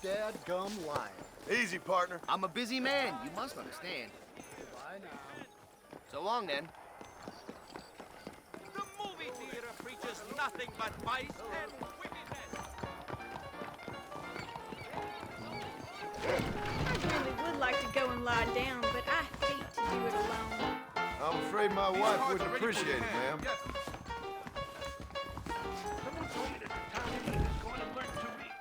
dadgum lying. Easy, partner. I'm a busy man, you must understand. Bye now. So long, then. The movie theater preaches nothing but vice and wickedness. I really would like to go and lie down, but I hate to do it alone. I'm afraid my wife wouldn't appreciate it, ma'am. Someone told me that the town is going to learn to read.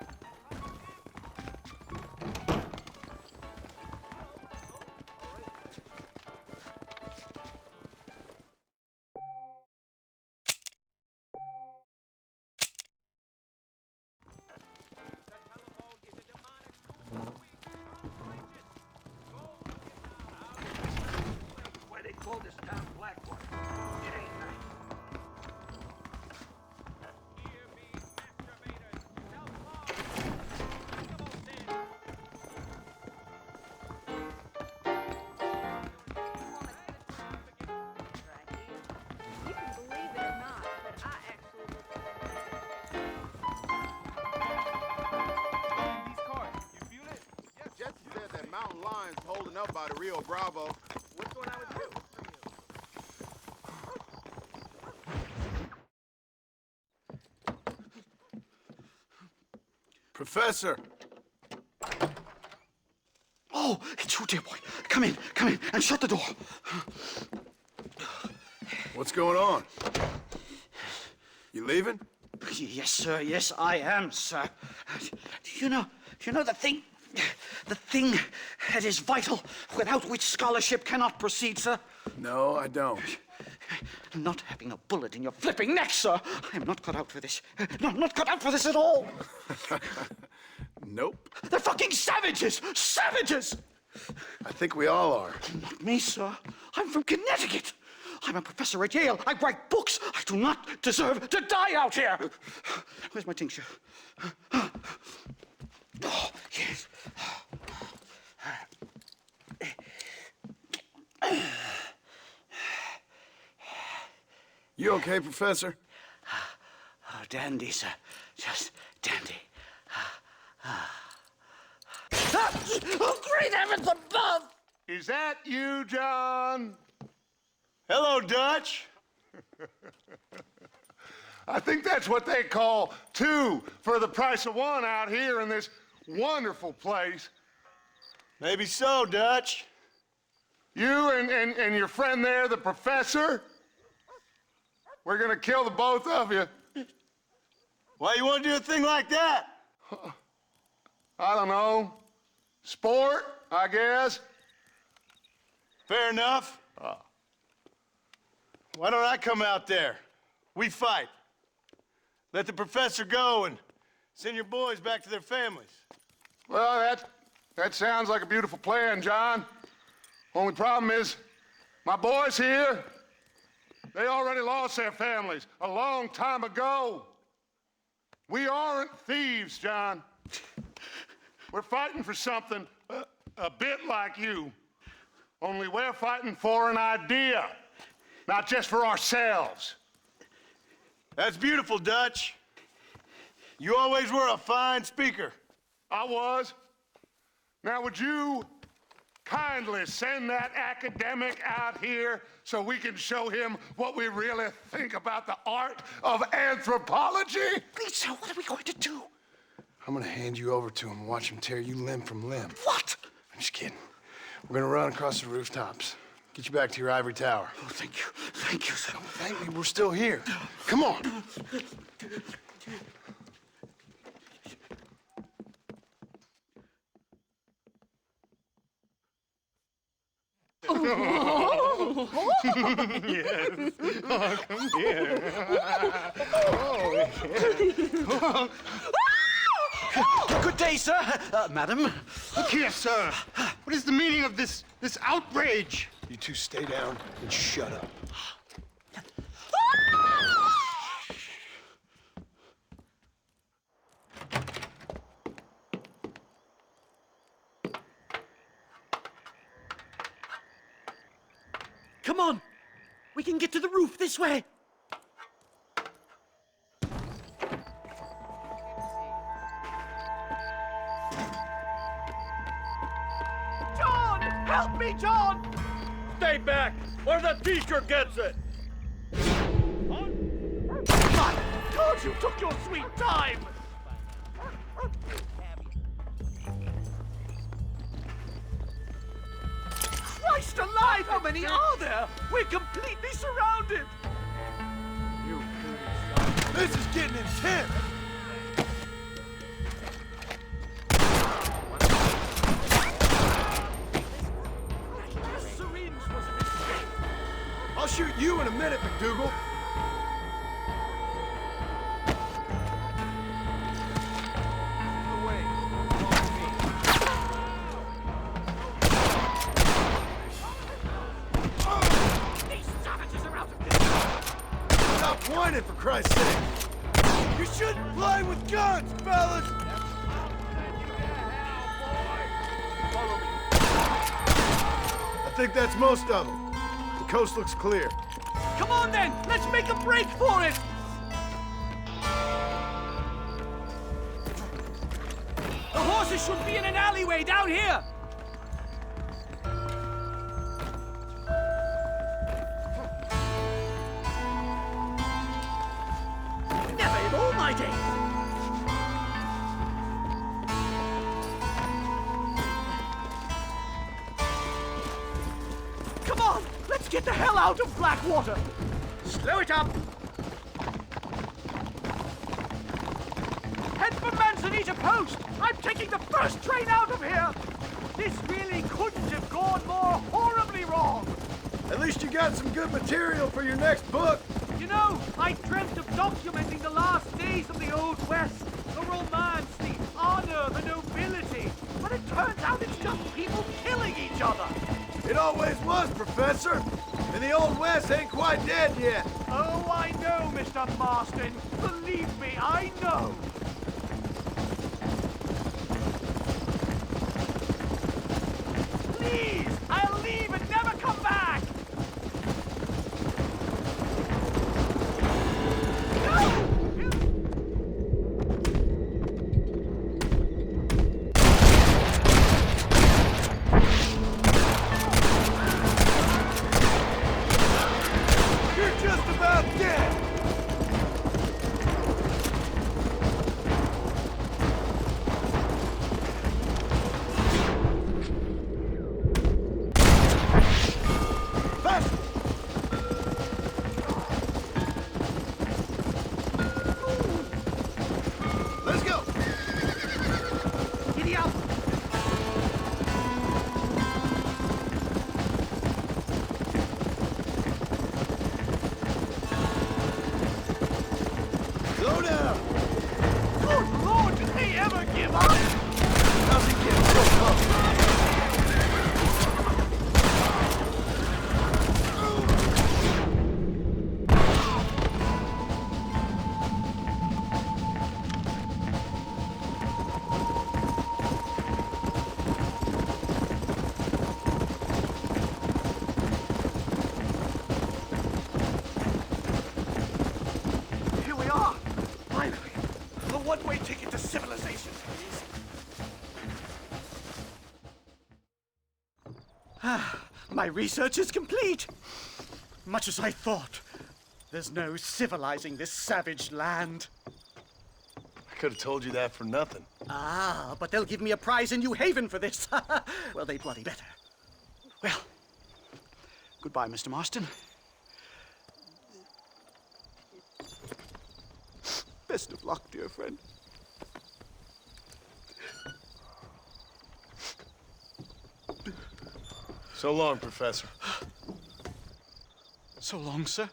Why they call this town Blackwater? It ain't nice. Hear me, masturbators. Self-harm. Despicable sin. You can believe it or not, but I actually look These cards, you feel it? Jesse said that mountain lion's holding up by the Rio Bravo. What's going on with you? Professor! Oh, it's you, dear boy. Come in, and shut the door. What's going on? You leaving? Yes, sir. Yes, I am, sir. You know the thing that is vital, without which scholarship cannot proceed, sir. No, I don't. Not having a bullet in your flipping neck, sir. I am not cut out for this. No, I'm not cut out for this at all. Nope. They're fucking savages! Savages! I think we all are. Not me, sir. I'm from Connecticut. I'm a professor at Yale. I write books. I do not deserve to die out here. Where's my tincture? Oh, yes. You okay, Professor? Oh, dandy, sir. Just dandy. Oh, great heavens above! Is that you, John? Hello, Dutch. I think that's what they call two for the price of one out here in this wonderful place. Maybe so, Dutch. You and your friend there, the professor, we're gonna kill the both of you. Why you want to do a thing like that? I don't know. Sport, I guess. Fair enough. Why don't I come out there? We fight. Let the professor go and send your boys back to their families. Well, that sounds like a beautiful plan, John. Only problem is, my boys here, they already lost their families a long time ago. We aren't thieves, John. We're fighting for something a bit like you. Only we're fighting for an idea, not just for ourselves. That's beautiful, Dutch. You always were a fine speaker. I was. Now, would you kindly send that academic out here so we can show him what we really think about the art of anthropology? Please, sir, what are we going to do? I'm gonna hand you over to him and watch him tear you limb from limb. What? I'm just kidding. We're gonna run across the rooftops. Get you back to your ivory tower. Oh, thank you. Thank you, sir. Don't thank me, we're still here. Come on. Yes. Oh, come here. Good day, sir. Madam. Look here, sir. What is the meaning of this outrage? You two stay down and shut up. Come on. We can get to the roof this way. Help me, John! Stay back, or the teacher gets it! My God, you took your sweet time! Christ alive, how many are there? We're completely surrounded! This is getting intense! The syringe was a mistake! I'll shoot you in a minute, McDougal. These savages are out of this! Stop whining, for Christ's sake! You shouldn't play with guns, fellas! I think that's most of them. The coast looks clear. Come on then, let's make a break for it! The horses should be in an alleyway down here! Never in all my days! Come on, let's get the hell out of Blackwater! Slow it up! Head for Manzanita Post! I'm taking the first train out of here! This really couldn't have gone more horribly wrong! At least you got some good material for your next book. You know, I dreamt of documenting the last days of the Old West. The romance, the honor, the nobility. But it turns out it's just people killing each other. It always was, Professor. And the Old West ain't quite dead yet. Oh, I know, Mr. Marston. Believe me, I know. Please, I'll leave and never come back. No! You're just about dead. Faster! Let's go! Giddy up! Slow down! Good Lord, did they ever give up? How's he getting so close? Here we are. Finally. A one-way ticket to civilization, please. My research is complete. Much as I thought. There's no civilizing this savage land. I could have told you that for nothing. Ah, but they'll give me a prize in New Haven for this. Well, they bloody better. Well, goodbye, Mr. Marston. Best of luck, dear friend. So long, Professor. So long, sir.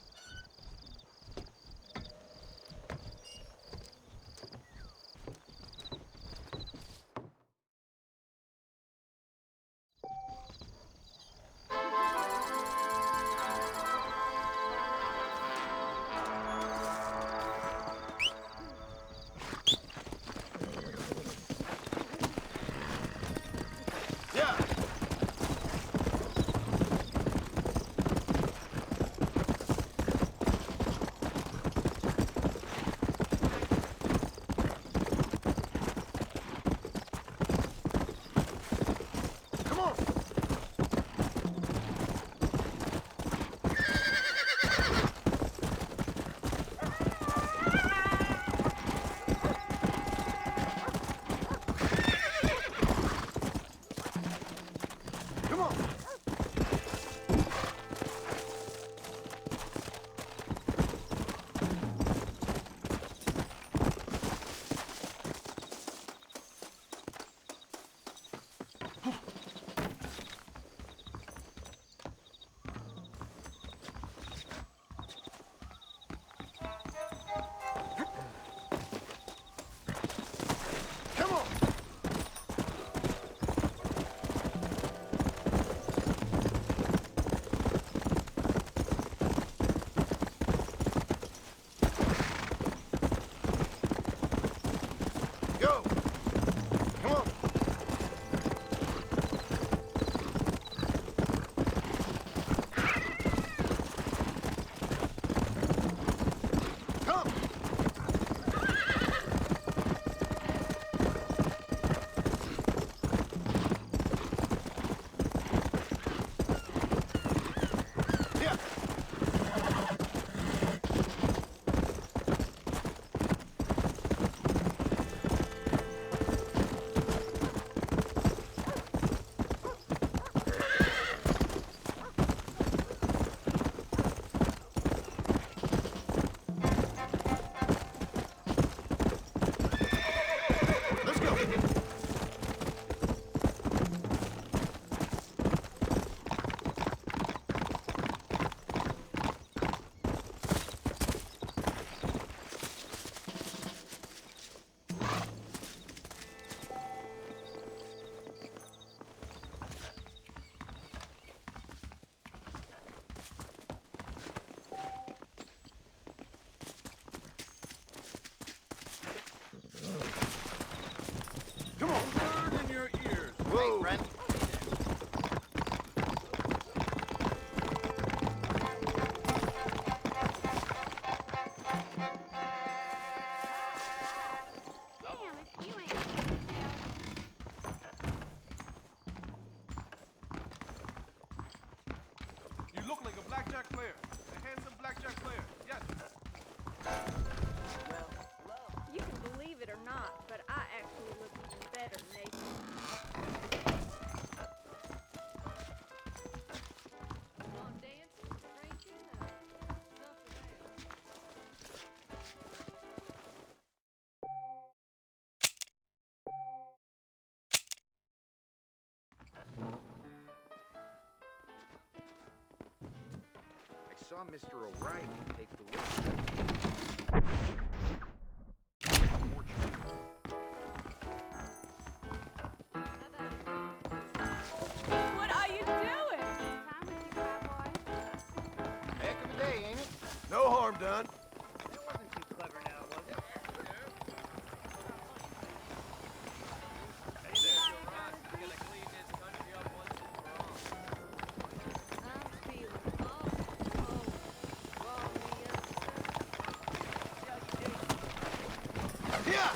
Yeah. saw Mr. O'Reilly take the risk. What are you doing? Heck of a day, ain't it? No harm done. It wasn't too clever now, was it? I'm feeling awful cold. Yeah.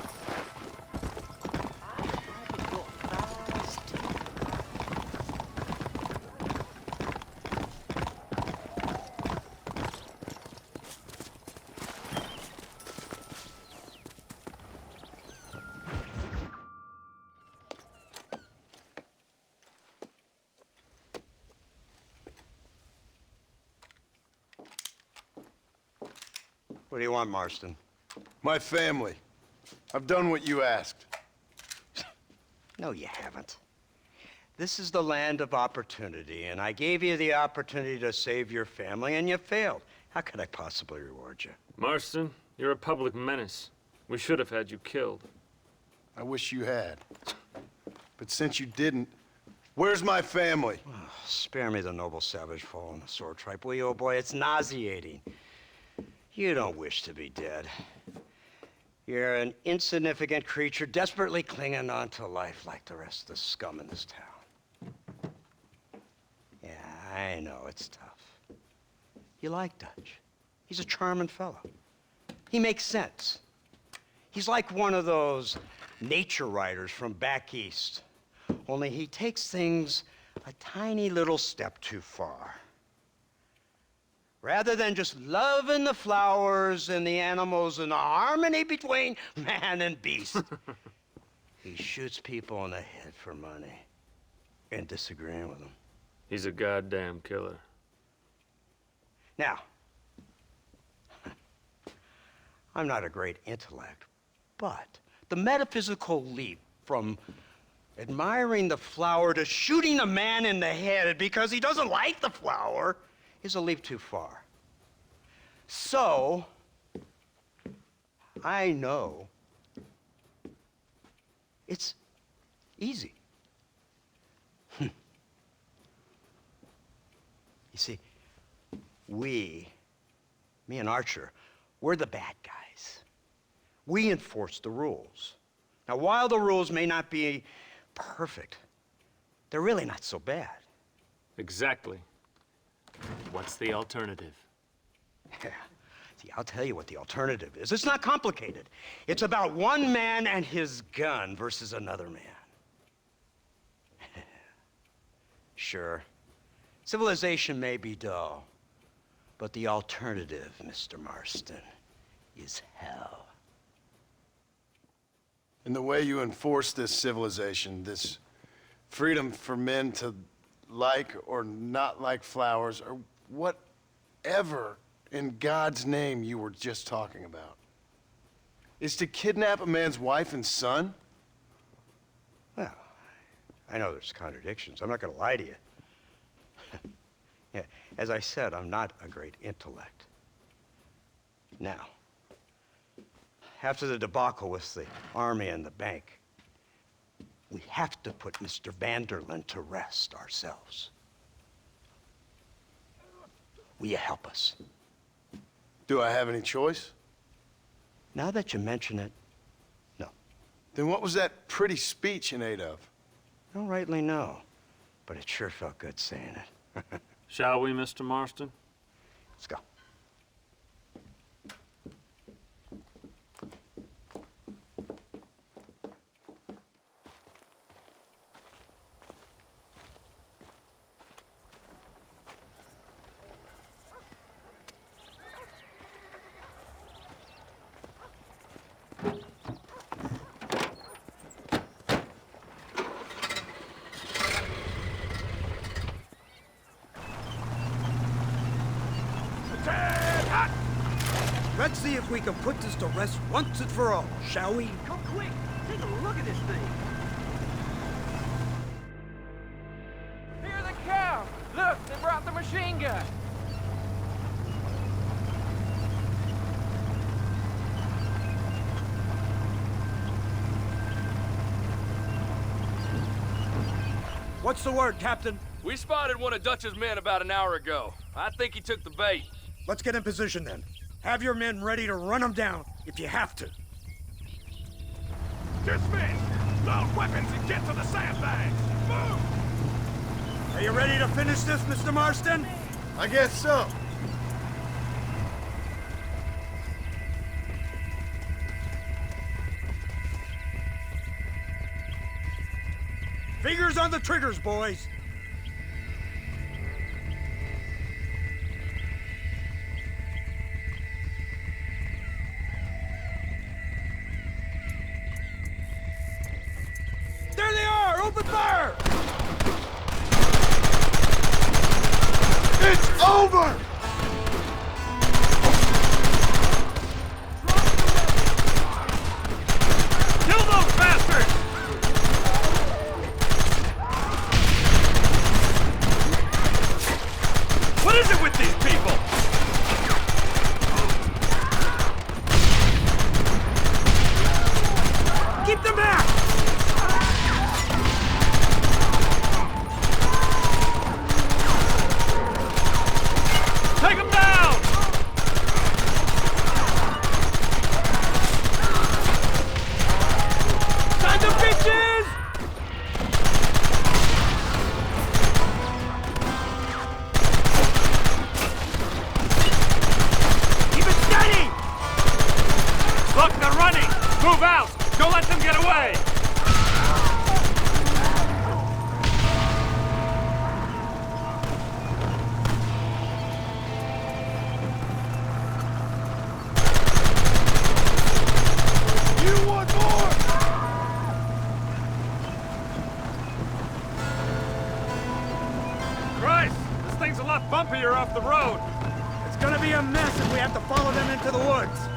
What do you want, Marston? My family. I've done what you asked. No, you haven't. This is the land of opportunity, and I gave you the opportunity to save your family, and you failed. How could I possibly reward you? Marston, you're a public menace. We should have had you killed. I wish you had. But since you didn't, where's my family? Spare me the noble savage fall on the sword tripe, will you, old boy? It's nauseating. You don't wish to be dead. You're an insignificant creature desperately clinging on to life like the rest of the scum in this town. Yeah, I know, it's tough. You like Dutch. He's a charming fellow. He makes sense. He's like one of those nature writers from back east. Only he takes things a tiny little step too far. Rather than just loving the flowers and the animals and the harmony between man and beast, he shoots people in the head for money and disagreeing with them. He's a goddamn killer. Now, I'm not a great intellect, but the metaphysical leap from admiring the flower to shooting a man in the head because he doesn't like the flower is a leap too far. So, I know it's easy. You see, me and Archer, we're the bad guys. We enforce the rules. Now, while the rules may not be perfect, they're really not so bad. Exactly. What's the alternative? Yeah. See, I'll tell you what the alternative is. It's not complicated. It's about one man and his gun versus another man. Sure, civilization may be dull, but the alternative, Mr. Marston, is hell. And the way you enforce this civilization, this freedom for men to like or not like flowers, or whatever in God's name you were just talking about, is to kidnap a man's wife and son? Well, I know there's contradictions. I'm not going to lie to you. Yeah, as I said, I'm not a great intellect. Now, after the debacle with the army and the bank, we have to put Mr. Vanderlyn to rest ourselves. Will you help us? Do I have any choice? Now that you mention it, no. Then what was that pretty speech in aid of? I don't rightly know, but it sure felt good saying it. Shall we, Mr. Marston? Let's go. Let's see if we can put this to rest once and for all, shall we? Come quick! Take a look at this thing! Here they come! Look, they brought the machine gun! What's the word, Captain? We spotted one of Dutch's men about an hour ago. I think he took the bait. Let's get in position then. Have your men ready to run them down if you have to. Dismiss! Load weapons and get to the sandbags! Move! Are you ready to finish this, Mr. Marston? I guess so. Fingers on the triggers, boys! There they are! Open fire! It's over! Kill those bastards! What is it with these people? Keep them back! Take them down! Time to bitches! Keep it steady! Look, they're running! Move out! Don't let them get away! You want more? Christ! This thing's a lot bumpier off the road! It's gonna be a mess if we have to follow them into the woods!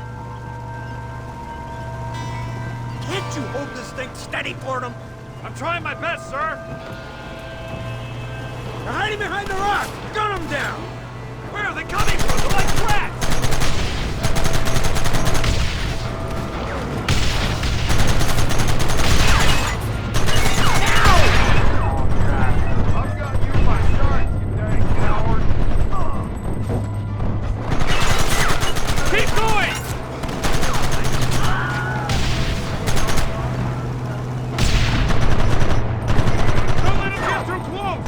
Can't you hold this thing steady for them? I'm trying my best, sir! They're hiding behind the rock! Gun them down! Where are they coming from? They're like rats! I've got you by sight, you dang coward. Keep going! Don't let them get too close!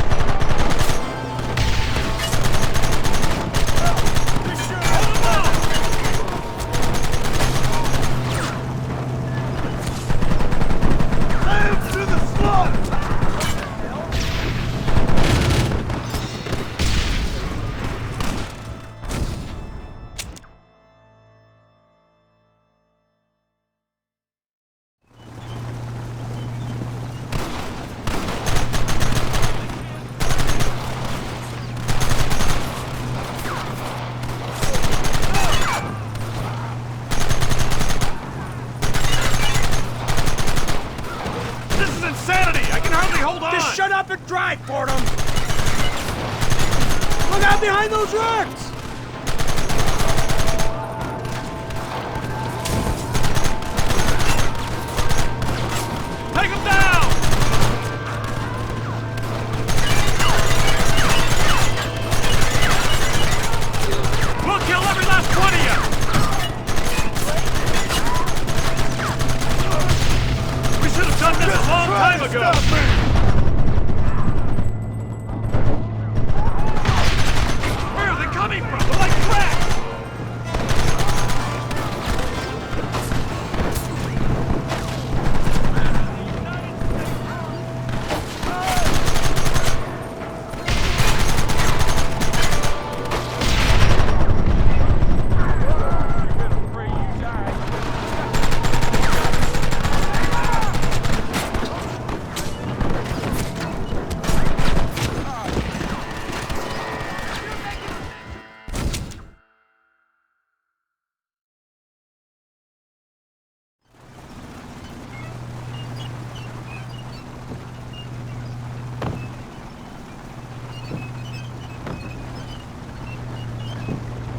Hold them off! Hands to the slaughter! This is insanity! I can hardly hold on! Just shut up and drive, Fordham! Look out behind those rocks! Take them down! We'll kill every last one of you! We should have done this a long time ago! Where are they coming from? They're like rats!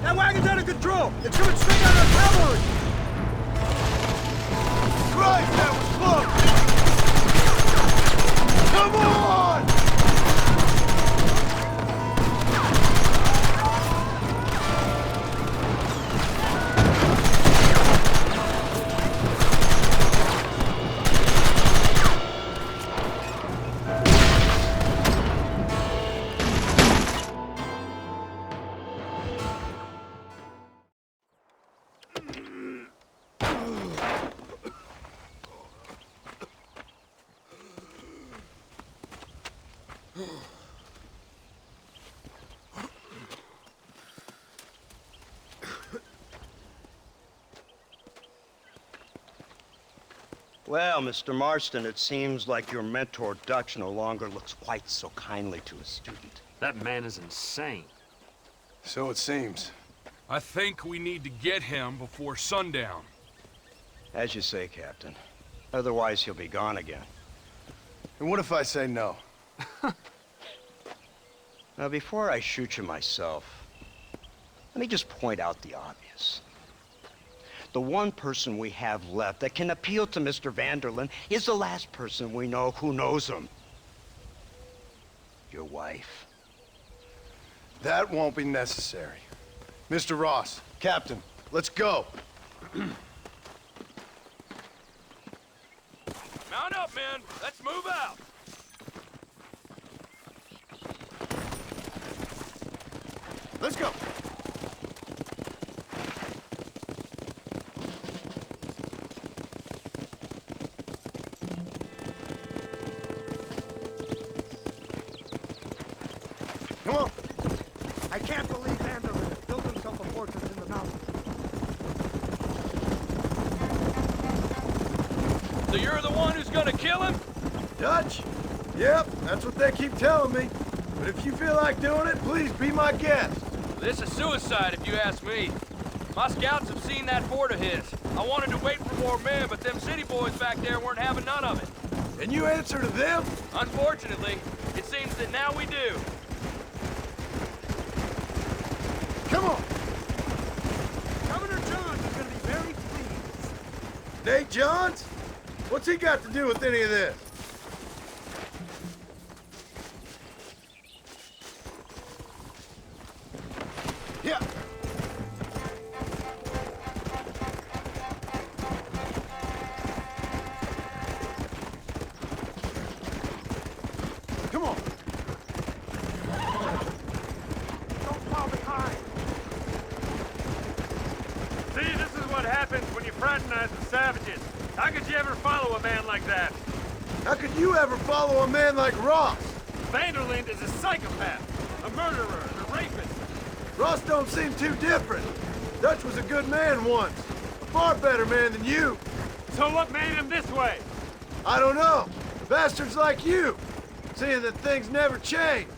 That wagon's out of control! It's coming straight on our cavalry! Christ, that was close! Come on! Well, Mr. Marston, it seems like your mentor Dutch no longer looks quite so kindly to his student. That man is insane. So it seems. I think we need to get him before sundown. As you say, Captain. Otherwise, he'll be gone again. And what if I say no? Now, before I shoot you myself, let me just point out the obvious. The one person we have left that can appeal to Mr. Vanderlyn is the last person we know who knows him. Your wife. That won't be necessary. Mr. Ross, Captain, let's go. Mount up, men. Let's move out. Let's go. Come on. I can't believe Vanderlyn has built himself a fortress in the mountains. So you're the one who's gonna kill him? Dutch? Yep, that's what they keep telling me. But if you feel like doing it, please be my guest. This is suicide, if you ask me. My scouts have seen that fort of his. I wanted to wait for more men, but them city boys back there weren't having none of it. And you answer to them? Unfortunately, it seems that now we do. Come on. Governor Johns is going to be very pleased. Nate Johns? What's he got to do with any of this? Yeah. Come on. Don't fall behind. See, this is what happens when you fraternize with savages. How could you ever follow a man like that? How could you ever follow a man like Ross? Vanderlyn is a psychopath, a murderer, and a rapist. Ross don't seem too different. Dutch was a good man once. A far better man than you. So what made him this way? I don't know. Bastards like you. Seeing that things never change.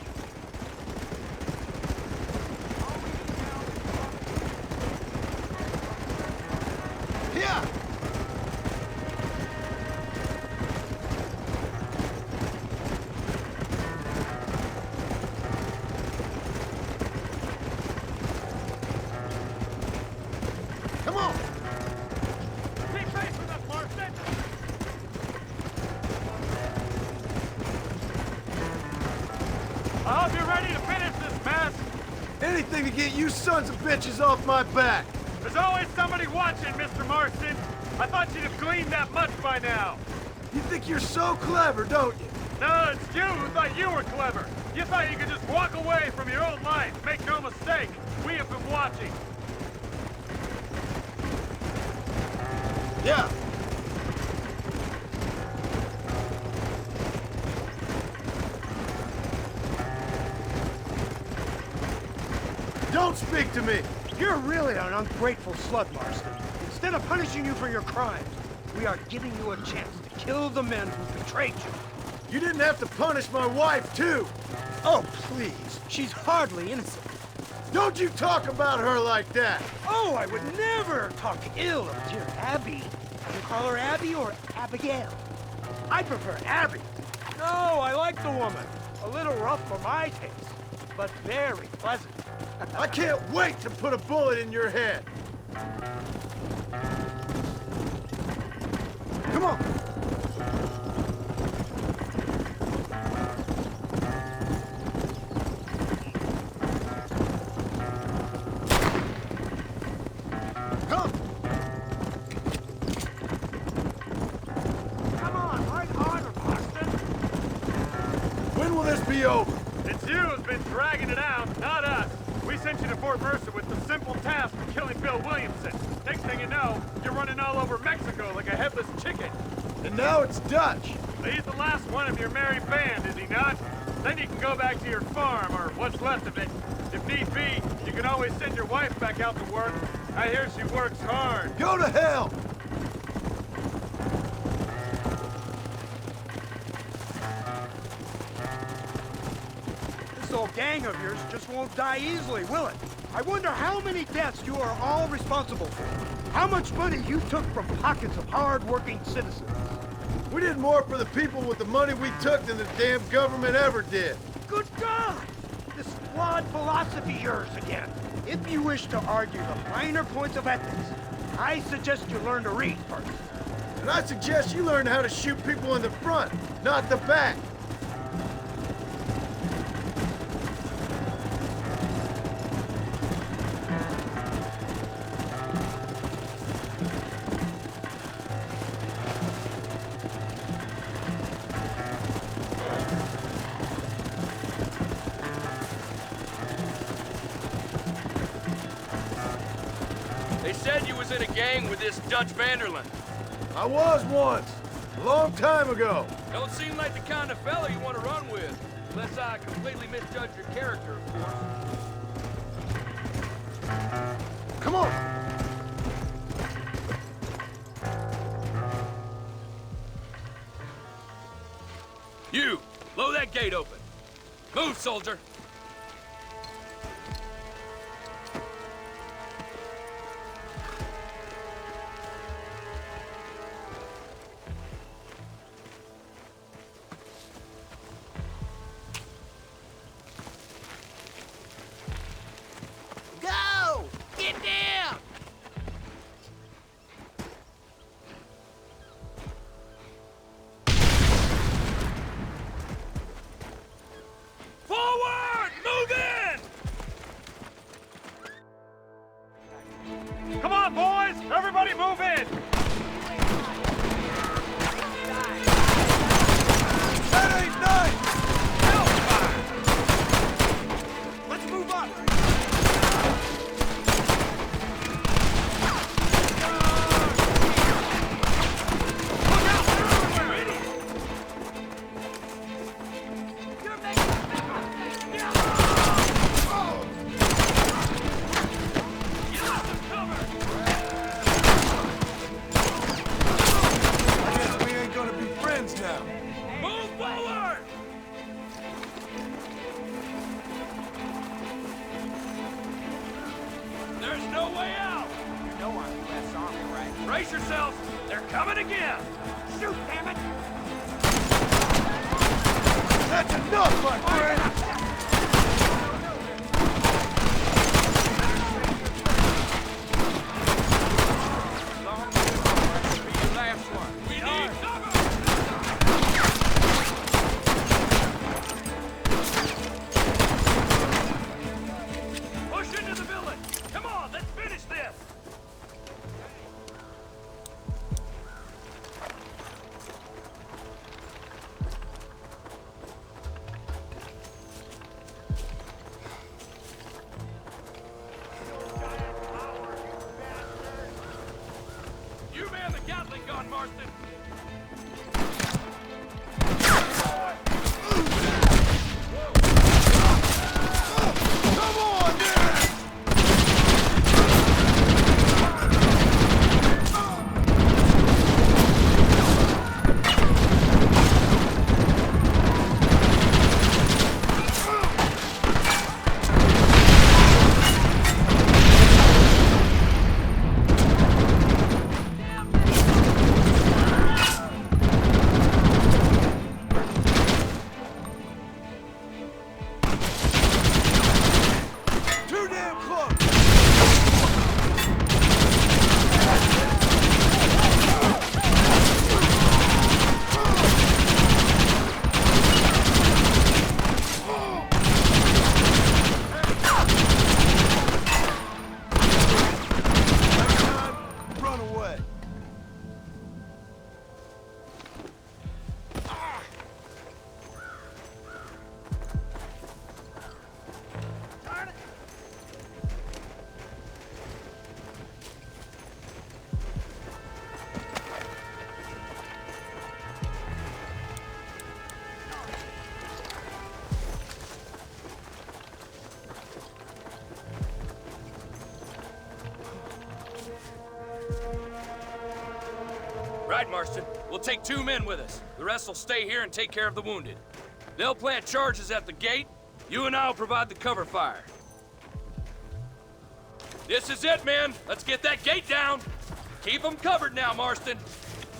Yeah. Come on. Keep pace with us, Marston! I hope you're ready to finish this mess! Anything to get you sons of bitches off my back. There's always somebody watching, Mr. Marston! I thought you'd have gleaned that much by now! You think you're so clever, don't you? No, it's you who thought you were clever! You thought you could just walk away from your old life, make no mistake! We have been watching! Yeah. Don't speak to me! You're really an ungrateful slut, Marston. Instead of punishing you for your crimes, we are giving you a chance to kill the men who betrayed you. You didn't have to punish my wife, too! Oh, please. She's hardly innocent. Don't you talk about her like that! Oh, I would never talk ill of dear Abby. You call her Abby or Abigail? I prefer Abby. No, I like the woman. A little rough for my taste, but very pleasant. I can't wait to put a bullet in your head! Come on! Come! Come on, ride harder, Marston. When will this be over? It's you who's been dragging it out, not us. We sent you to Fort Mercer with the simple task of killing Bill Williamson. Next thing you know, you're running all over Mexico like a headless chicken. And now it's Dutch. He's the last one of your merry band, is he not? Then you can go back to your farm, or what's left of it. If need be, you can always send your wife back out to work. I hear she works hard. Go to hell! gang of yours just won't die easily, will it? I wonder how many deaths you are all responsible for. How much money you took from pockets of hard-working citizens. We did more for the people with the money we took than the damn government ever did. Good God! This flawed philosophy of yours again. If you wish to argue the finer points of ethics, I suggest you learn to read first. And I suggest you learn how to shoot people in the front, not the back. They said you was in a gang with this Dutch Vanderland. I was once, a long time ago. Don't seem like the kind of fella you want to run with. Unless I completely misjudge your character, of course. Come on. You, blow that gate open. Move, soldier. Go! Get down! Forward! Move in! Come on, boys! Everybody move in! That ain't nice! Let's move up! I guess we ain't gonna be friends now. Move forward! There's no way out! You know I'm U.S. Army, right? Brace yourselves! They're coming again! Shoot, damn it! That's enough, my friend! We need cover! Push into the village! Come on, let's finish this! You man the Gatling gun, Marston! Come on, man! Too damn close! Next time, run away. Right, Marston. We'll take 2 men with us. The rest will stay here and take care of the wounded. They'll plant charges at the gate, You and I'll provide the cover fire. This is it, men. Let's get that gate down. Keep them covered now, Marston.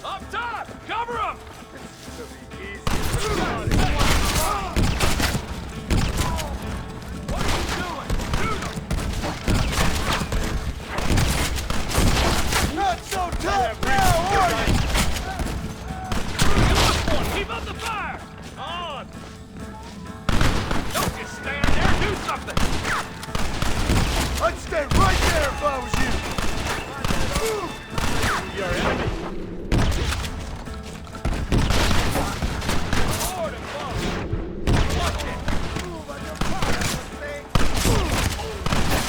Up top! Cover them! What are you doing? Shoot them! Not so tough now, are you? Keep up the fire! On! Don't just stand there, do something! I'd stay right there if I was you! Your enemy. Forward and forward! Watch it!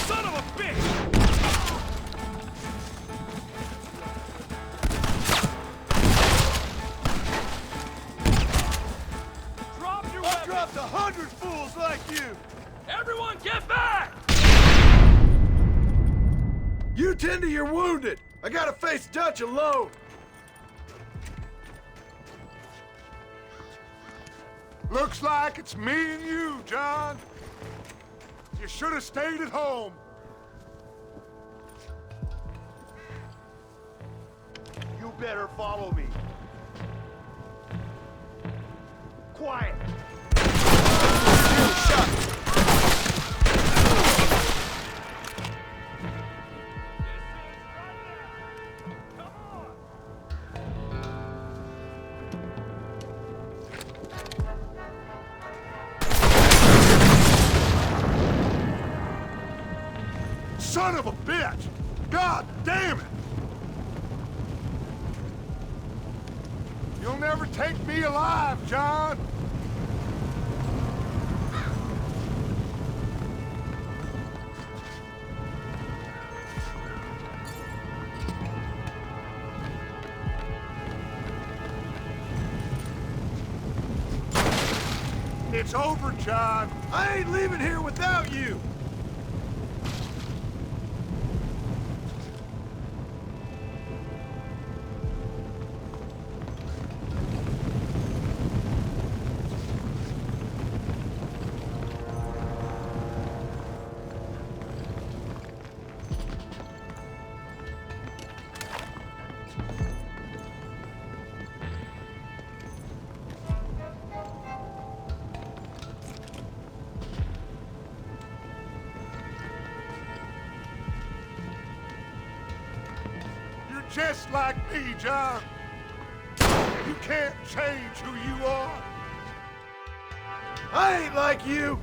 Son of a bitch! Drop your weapons! I've dropped 100 fools like you! Everyone get back! You tend to your wounded! I gotta face Dutch alone! Looks like it's me and you, John. You should have stayed at home. You better follow me. Quiet. Son of a bitch! God damn it! You'll never take me alive, John! It's over, John. I ain't leaving here without you! Just like me, John. You can't change who you are. I ain't like you!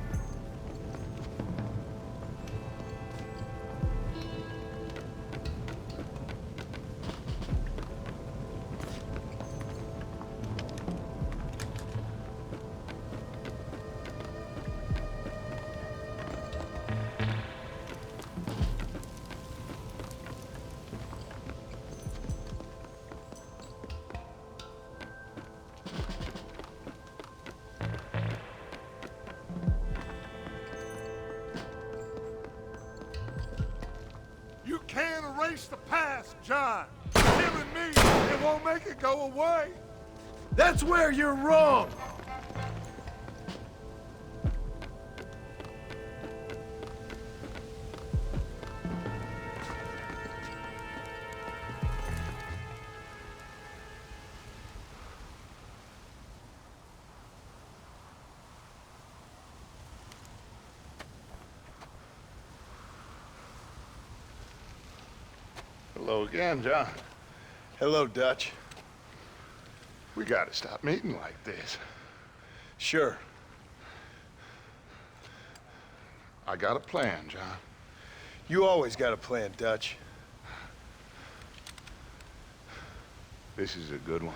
You can't erase the past, John. Killing me, it won't make it go away. That's where you're wrong! Hello again, John. Hello, Dutch. We gotta stop meeting like this. Sure. I got a plan, John. You always got a plan, Dutch. This is a good one.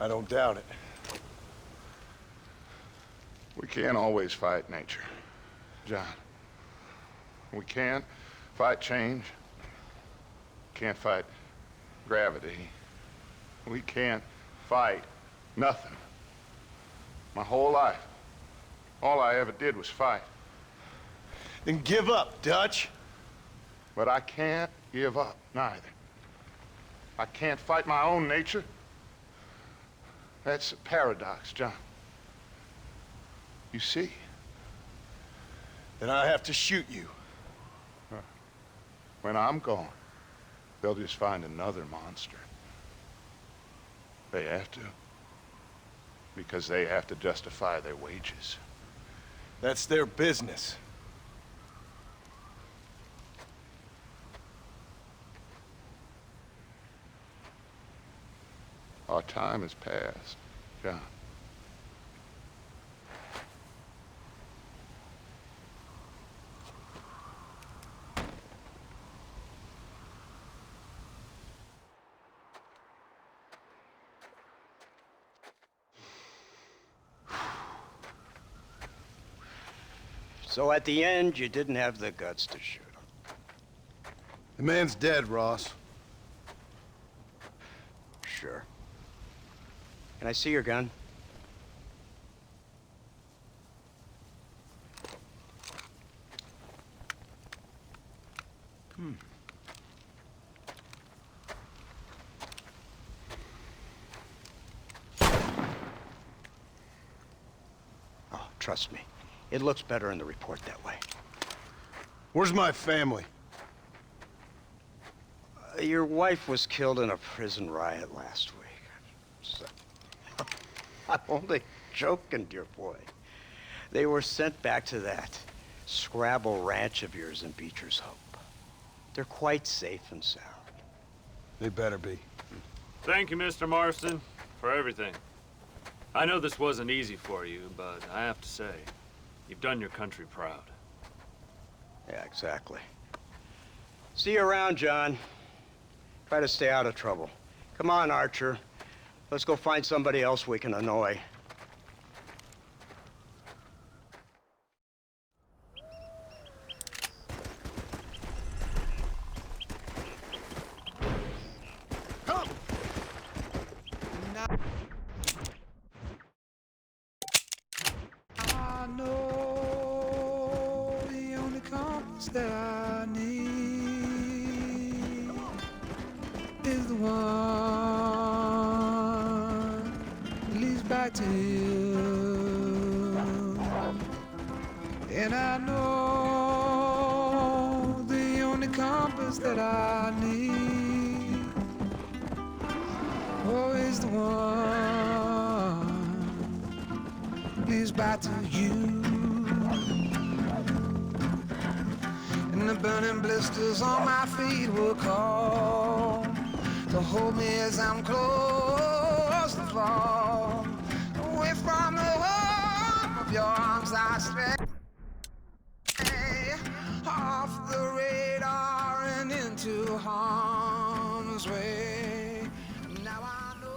I don't doubt it. We can't always fight nature, John. We can't fight change. Can't fight gravity. We can't fight nothing. My whole life, all I ever did was fight. Then give up, Dutch. But I can't give up, neither. I can't fight my own nature. That's a paradox, John. You see? Then I have to shoot you. When I'm gone, they'll just find another monster. They have to. Because they have to justify their wages. That's their business. Our time has passed, John. So at the end, you didn't have the guts to shoot him. The man's dead, Ross. Sure. Can I see your gun? Oh, trust me. It looks better in the report that way. Where's my family? Your wife was killed in a prison riot last week. So, I'm only joking, dear boy. They were sent back to that Scrabble ranch of yours in Beecher's Hope. They're quite safe and sound. They better be. Thank you, Mr. Marston, for everything. I know this wasn't easy for you, but I have to say, you've done your country proud. Yeah, exactly. See you around, John. Try to stay out of trouble. Come on, Archer. Let's go find somebody else we can annoy. I know the only compass that I need is the one that leads back to you. And I know the only compass that I need, oh, is the one leads back to you. And the burning blisters on my feet will call to hold me as I'm close to fall. Away from the warmth of your arms I stray, off the radar and into harm's way. Now I know.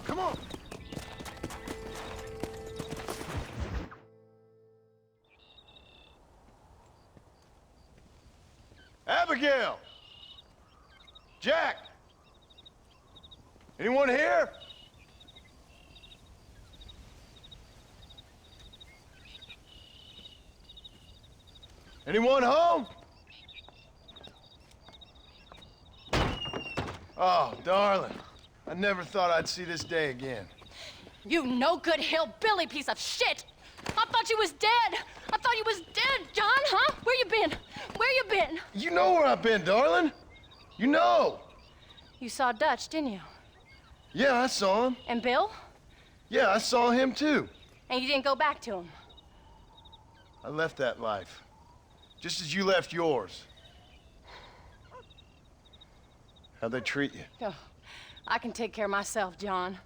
Come on! Abigail! Jack! Anyone here? Anyone home? Oh, darling. I never thought I'd see this day again. You no-good hillbilly piece of shit! I thought you was dead! I thought you was dead, John, huh? Where you been? Where you been? You know where I've been, darling. You know. You saw Dutch, didn't you? Yeah, I saw him. And Bill? Yeah, I saw him too. And you didn't go back to him? I left that life. Just as you left yours. How'd they treat you? Oh, I can take care of myself, John.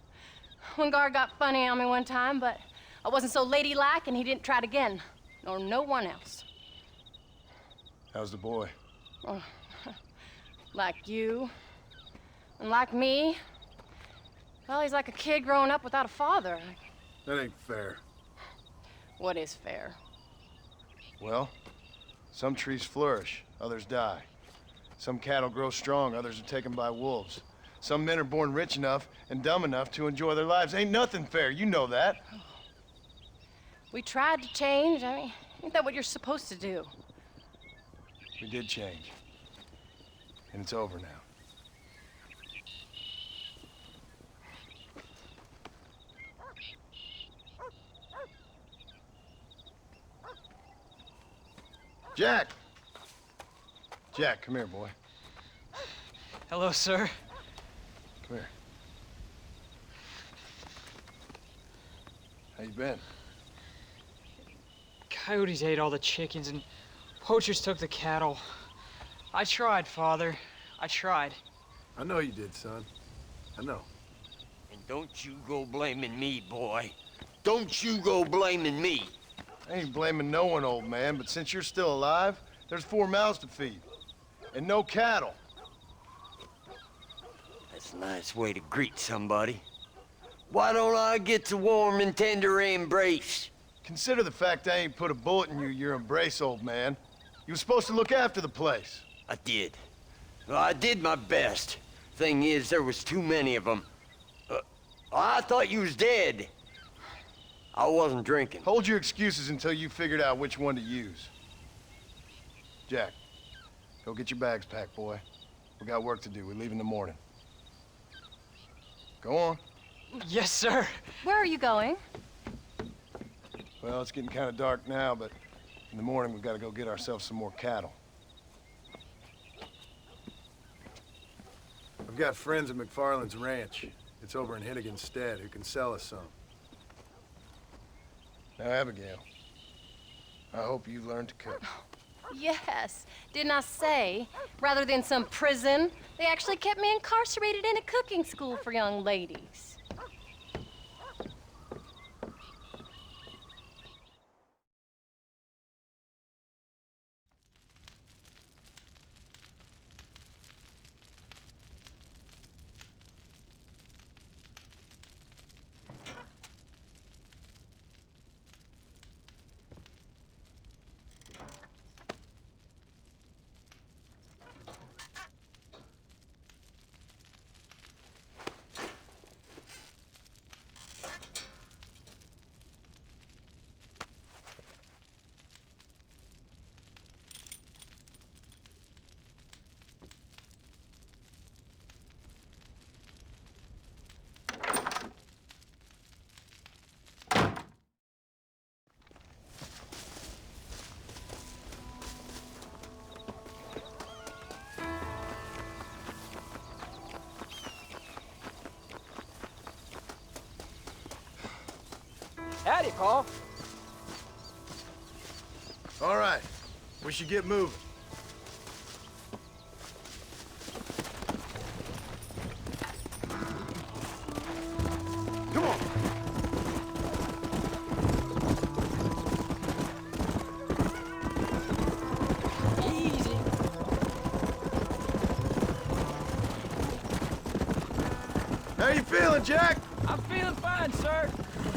Wingard got funny on me one time, but I wasn't so ladylike and he didn't try it again. Nor no one else. How's the boy? Oh, like you. And like me. Well, he's like a kid growing up without a father. That ain't fair. What is fair? Well, some trees flourish, others die. Some cattle grow strong, others are taken by wolves. Some men are born rich enough and dumb enough to enjoy their lives. Ain't nothing fair, you know that. We tried to change. I mean, ain't that what you're supposed to do? We did change. And it's over now. Jack! Jack, come here, boy. Hello, sir. Come here. How you been? Coyotes ate all the chickens and poachers took the cattle. I tried, Father. I tried. I know you did, son. I know. And don't you go blaming me, boy. Don't you go blaming me. I ain't blaming no one, old man, but since you're still alive, there's 4 mouths to feed. And no cattle. That's a nice way to greet somebody. Why don't I get the warm and tender embrace? Consider the fact I ain't put a bullet in your embrace, old man. You were supposed to look after the place. I did. Well, I did my best. Thing is, there was too many of them. I thought you was dead. I wasn't drinking. Hold your excuses until you figured out which one to use. Jack, go get your bags packed, boy. We got work to do. We leave in the morning. Go on. Yes, sir. Where are you going? Well, it's getting kind of dark now, but in the morning we've got to go get ourselves some more cattle. I've got friends at McFarland's ranch. It's over in Hennigan's stead who can sell us some. Now, Abigail, I hope you learned to cook. Yes. Didn't I say, rather than some prison, they actually kept me incarcerated in a cooking school for young ladies. Howdy, Paul. All right, we should get moving. Come on. Easy. How you feeling, Jack? I'm feeling fine, sir.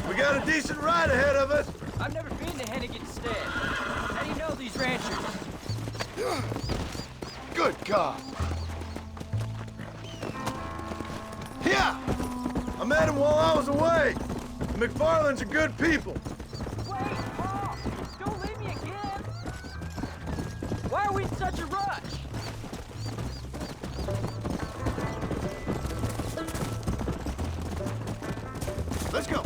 We got a decent ride ahead of us. I've never been to Hennigan's stead. How do you know these ranchers? Good God. Yeah! I met him while I was away. The McFarlands are good people. Wait, Paul! Don't leave me again! Why are we in such a rush? Let's go.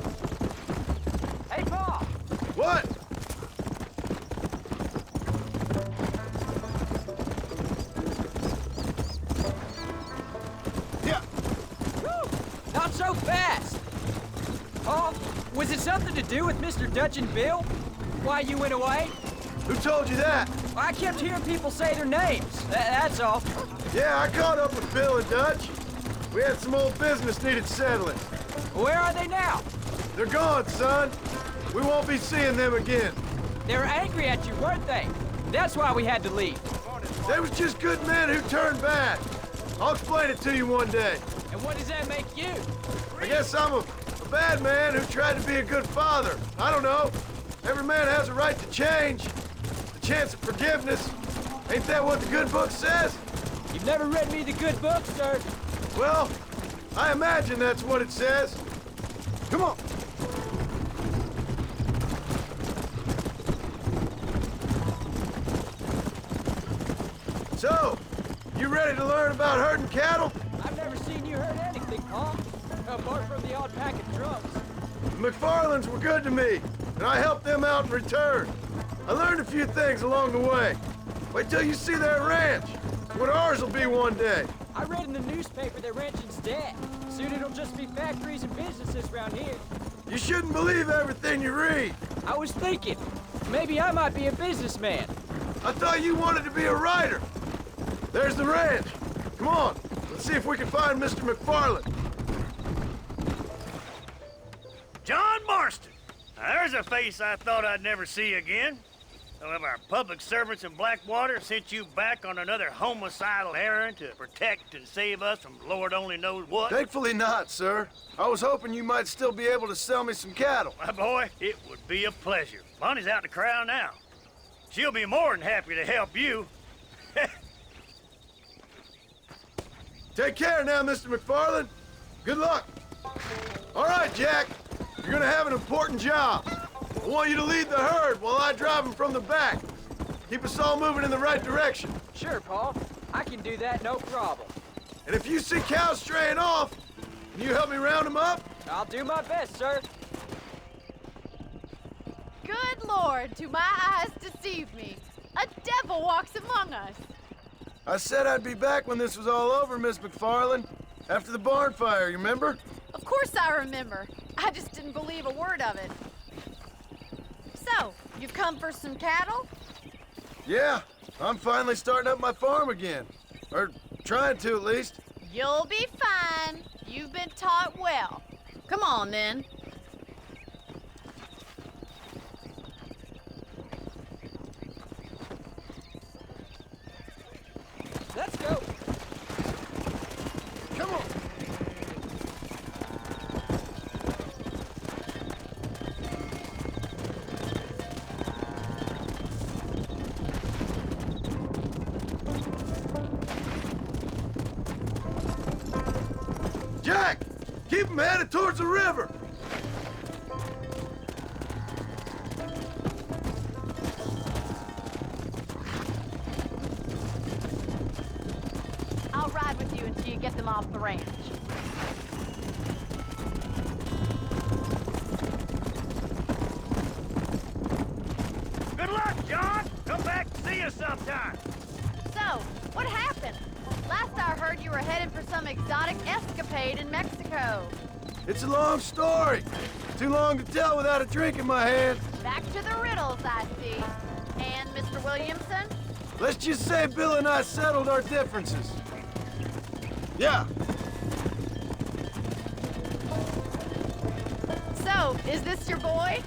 Hey, Paul! What? Yeah. Woo! Not so fast! Paul, was it something to do with Mr. Dutch and Bill? Why you went away? Who told you that? I kept hearing people say their names. That's all. Yeah, I caught up with Bill and Dutch. We had some old business needed settling. Where are they now? They're gone, son. We won't be seeing them again. They were angry at you, weren't they? That's why we had to leave. They was just good men who turned bad. I'll explain it to you one day. And what does that make you? I guess I'm a bad man who tried to be a good father. I don't know. Every man has a right to change. The chance of forgiveness. Ain't that what the good book says? You've never read me the good book, sir. Well, I imagine that's what it says. Come on. So, you ready to learn about herding cattle? I've never seen you hurt anything, Paul. Apart from the odd pack of drugs. The McFarlands were good to me, and I helped them out in return. I learned a few things along the way. Wait till you see their ranch. What ours will be one day. I read in the newspaper that ranching's dead. Soon it'll just be factories and businesses around here. You shouldn't believe everything you read. I was thinking, maybe I might be a businessman. I thought you wanted to be a writer. There's the ranch. Come on, let's see if we can find Mr. McFarland. John Marston. Now, there's a face I thought I'd never see again. Some of our public servants in Blackwater sent you back on another homicidal errand to protect and save us from Lord only knows what. Thankfully not, sir. I was hoping you might still be able to sell me some cattle. My boy, it would be a pleasure. Bonnie's out in the crowd now. She'll be more than happy to help you. Take care now, Mr. McFarland. Good luck. All right, Jack. You're gonna have an important job. I want you to lead the herd while I drive them from the back. Keep us all moving in the right direction. Sure, Paul. I can do that, no problem. And if you see cows straying off, can you help me round them up? I'll do my best, sir. Good Lord, do my eyes deceive me? A devil walks among us. I said I'd be back when this was all over, Miss McFarland. After the barn fire, you remember? Of course I remember. I just didn't believe a word of it. So, you've come for some cattle? Yeah, I'm finally starting up my farm again. Or trying to, at least. You'll be fine. You've been taught well. Come on, then. Let's go. Come on. Jack, keep them headed towards the river. I'll ride with you until you get them off the ranch. Good luck, John. Come back and see us sometime. So, what happened? Last I heard you were headed for some exotic escapade in Mexico. It's a long story. Too long to tell without a drink in my hand. Back to the riddles, I see. And Mr. Williamson? Let's just say Bill and I settled our differences. Yeah. So, is this your boy?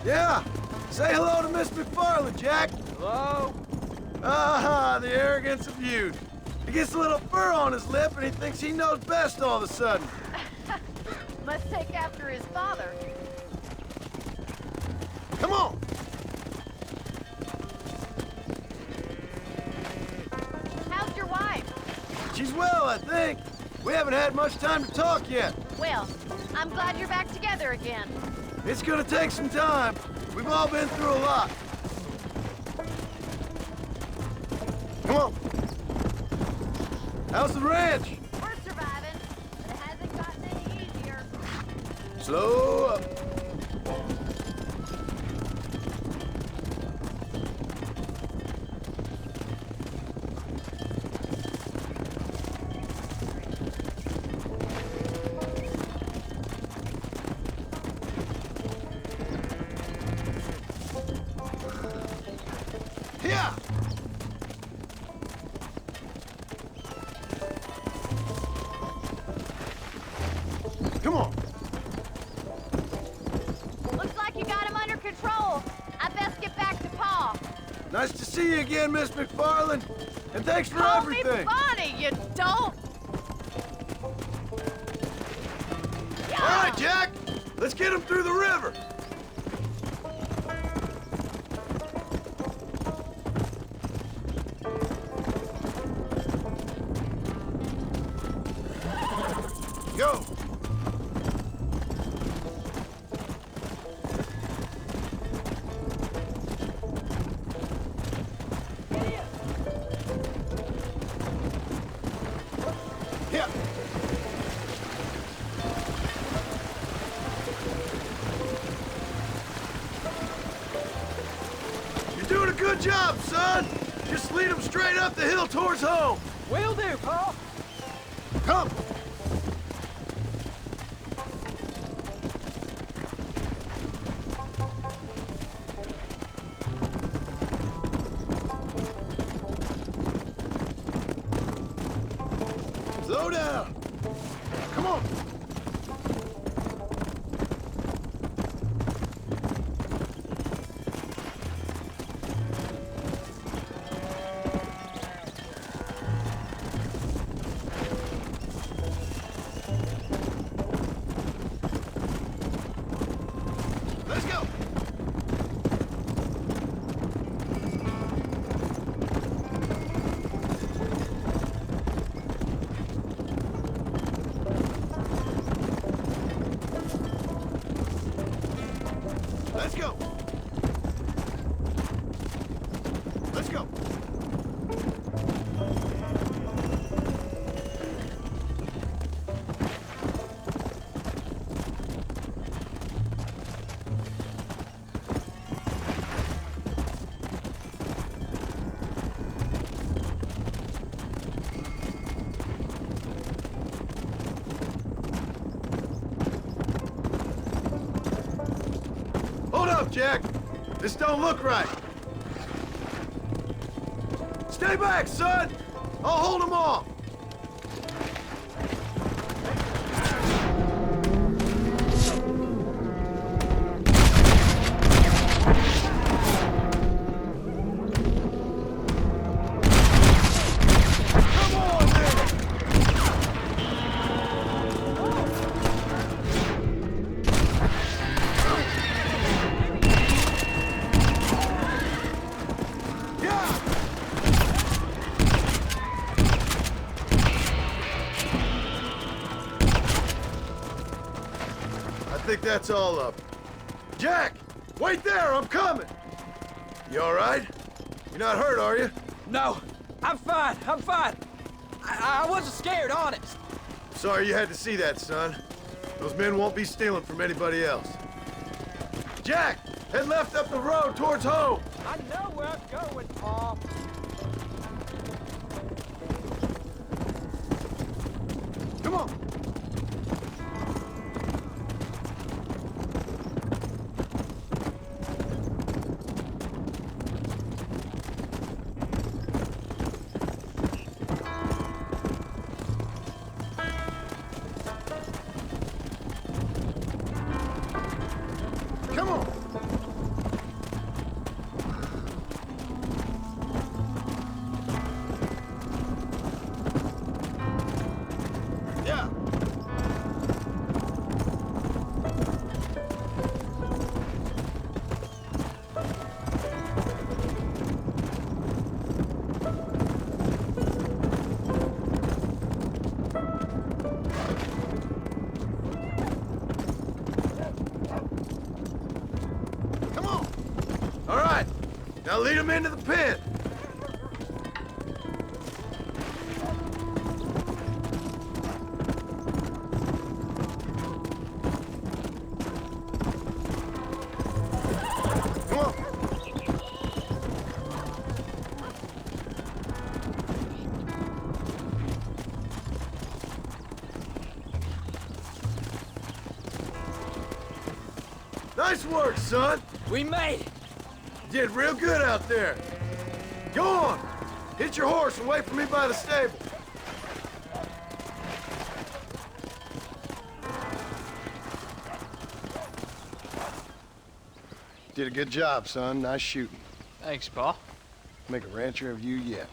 Yeah. Say hello to Miss McFarland, Jack. Hello? Ah, the arrogance of youth. He gets a little fur on his lip and he thinks he knows best all of a sudden. Must take after his father. Come on. How's your wife? She's well, I think. We haven't had much time to talk yet. Well, I'm glad you're back together again. It's gonna take some time. We've all been through a lot. Come on. How's the ranch? We're surviving, but it hasn't gotten any easier. Slow up. Here! Come on. Looks like you got him under control. I best get back to Pa. Nice to see you again, Miss McFarland. And thanks for Call everything. me Bonnie, you don't. All right, Jack. Let's get him through the river. Go. Just lead them straight up the hill towards home. Will do, Pa. Come. Slow down. Come on. Let's go. Let's go. Let's go. Hold up, Jack. This don't look right. Stay back, son. I'll hold them off. Come on, man. Yeah. I think that's all up. Jack! Wait there! I'm coming! You all right? You're not hurt, are you? No, I'm fine. I'm fine. I wasn't scared, honest. Sorry you had to see that, son. Those men won't be stealing from anybody else. Jack! Head left up the road towards home! I know where I'm going, Pa. Come on! Come on! Yeah. Come on. All right. Now lead them into the pit. Come on. Nice work, son. We made it. You did real good out there. Go on. Hit your horse and wait for me by the stable. Did a good job, son. Nice shooting. Thanks, Pa. Make a rancher of you yet.